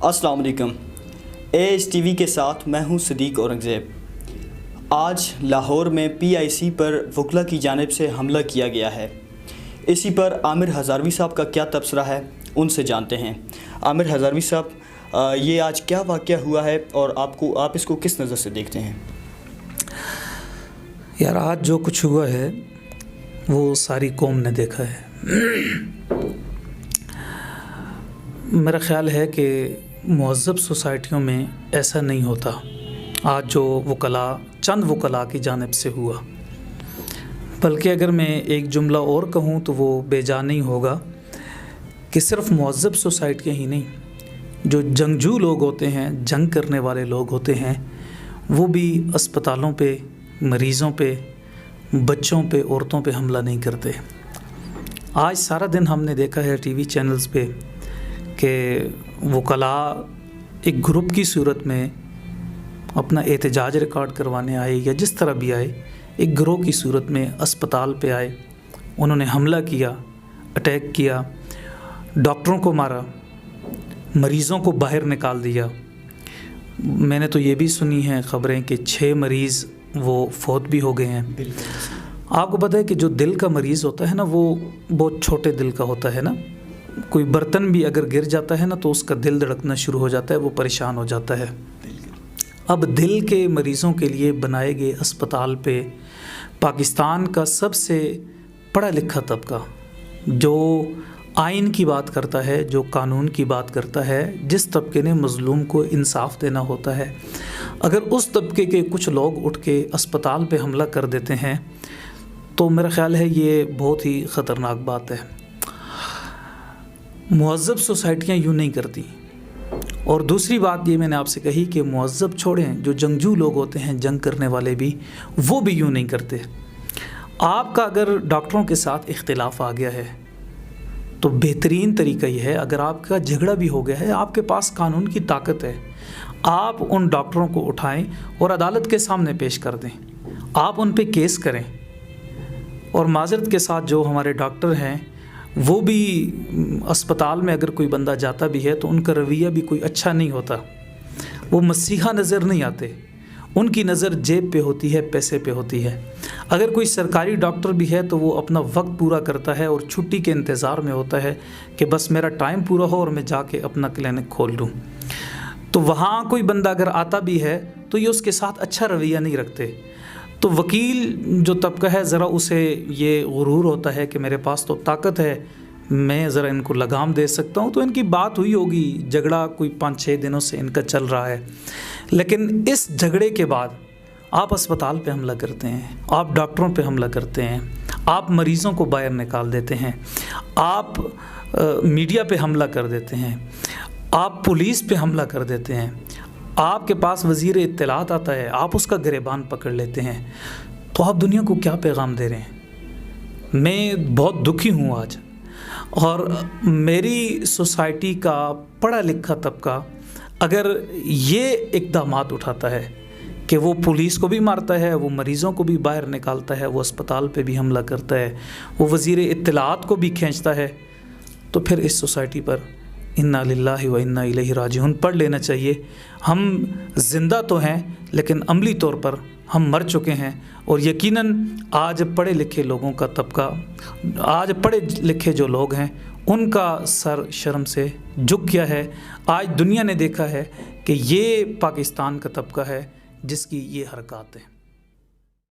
अस्सलाम वालेकुम। ASTV के साथ मैं हूं सदीक औरंगज़ेब। आज लाहौर में PIC पर वकला की जानिब से हमला किया गया है। इसी पर आमिर हज़ारवी साहब का क्या तबसरा है, उनसे जानते हैं। आमिर हज़ारवी साहब, ये आज क्या वाक़या हुआ है और आप इसको किस नज़र से देखते हैं? यार, आज जो कुछ हुआ है वो सारी कौम ने देखा है। मेरा ख़्याल है कि मुहज़्ज़ब सोसाइटियों में ऐसा नहीं होता। आज जो चंद वकला की जानिब से हुआ, बल्कि अगर मैं एक जुमला और कहूँ तो वो बेजा नहीं होगा कि सिर्फ़ मुहज़्ज़ब सोसाइटियाँ ही नहीं, जो जंगजू लोग होते हैं, जंग करने वाले लोग होते हैं, वो भी अस्पतालों पे, मरीज़ों पे, बच्चों पे, औरतों पे हमला नहीं करते। आज सारा दिन हमने देखा है TV चैनल्स पे कि वकला एक ग्रुप की सूरत में अपना एहतजाज रिकॉर्ड करवाने आए या जिस तरह भी आए, एक गिरोह की सूरत में अस्पताल पे आए, उन्होंने हमला किया, अटैक किया, डॉक्टरों को मारा, मरीज़ों को बाहर निकाल दिया। मैंने तो ये भी सुनी है ख़बरें कि 6 मरीज़ वो फौत भी हो गए हैं। आपको पता है कि जो दिल का मरीज़ होता है ना, वो बहुत छोटे दिल का होता है ना। कोई बर्तन भी अगर गिर जाता है ना तो उसका दिल धड़कना शुरू हो जाता है, वो परेशान हो जाता है। अब दिल के मरीज़ों के लिए बनाए गए अस्पताल पे पाकिस्तान का सबसे पढ़ा लिखा तबका, जो आइन की बात करता है, जो कानून की बात करता है, जिस तबके ने मज़लूम को इंसाफ देना होता है, अगर उस तबके के कुछ लोग उठ के अस्पताल पे हमला कर देते हैं तो मेरा ख़्याल है ये बहुत ही ख़तरनाक बात है। मुहज़्ज़ब सोसाइटियाँ यूँ नहीं करती। और दूसरी बात ये मैंने आपसे कही कि मुहज़्ज़ब छोड़ें, जो जंगजू लोग होते हैं, जंग करने वाले भी, वो भी यूँ नहीं करते। आपका अगर डॉक्टरों के साथ इख्तिलाफ़ आ गया है तो बेहतरीन तरीका ये है, अगर आपका झगड़ा भी हो गया है, आपके पास कानून की ताकत है, आप उन डॉक्टरों को उठाएं और अदालत के सामने पेश कर दें। आप उन पे केस करें। और माज़रत के साथ जो हमारे डॉक्टर हैं, वो भी अस्पताल में अगर कोई बंदा जाता भी है तो उनका रवैया भी कोई अच्छा नहीं होता। वो मसीहा नज़र नहीं आते, उनकी नज़र जेब पे होती है, पैसे पे होती है। अगर कोई सरकारी डॉक्टर भी है तो वो अपना वक्त पूरा करता है और छुट्टी के इंतज़ार में होता है कि बस मेरा टाइम पूरा हो और मैं जाके अपना क्लिनिक खोल लूँ। तो वहाँ कोई बंदा अगर आता भी है तो ये उसके साथ अच्छा रवैया नहीं रखते। तो वकील जो तबका है, ज़रा उसे ये गुरूर होता है कि मेरे पास तो ताकत है, मैं ज़रा इनको लगाम दे सकता हूँ। तो इनकी बात हुई होगी, झगड़ा कोई 5-6 दिनों से इनका चल रहा है, लेकिन इस झगड़े के बाद आप अस्पताल पे हमला करते हैं, आप डॉक्टरों पे हमला करते हैं, आप मरीज़ों को बाहर निकाल देते हैं, आप मीडिया पे हमला कर देते हैं, आप पुलिस पे हमला कर देते हैं, आपके पास वज़ीर इत्तलात आता है, आप उसका गिरेबान पकड़ लेते हैं। तो आप दुनिया को क्या पैगाम दे रहे हैं? मैं बहुत दुखी हूँ आज। और मेरी सोसाइटी का पढ़ा लिखा तबका अगर ये इक़दामात उठाता है कि वो पुलिस को भी मारता है, वो मरीज़ों को भी बाहर निकालता है, वो अस्पताल पे भी हमला करता है, वो वज़ीर इत्तलात को भी खींचता है, तो फिर इस सोसाइटी पर इन्ना लिल्लाहि व इन्ना इलैहि राजिऊन पढ़ लेना चाहिए। हम ज़िंदा तो हैं लेकिन अमली तौर पर हम मर चुके हैं। और यकीनन आज पढ़े लिखे लोगों का तबका, आज पढ़े लिखे जो लोग हैं, उनका सर शर्म से झुक गया है। आज दुनिया ने देखा है कि ये पाकिस्तान का तबका है जिसकी ये हरकत है।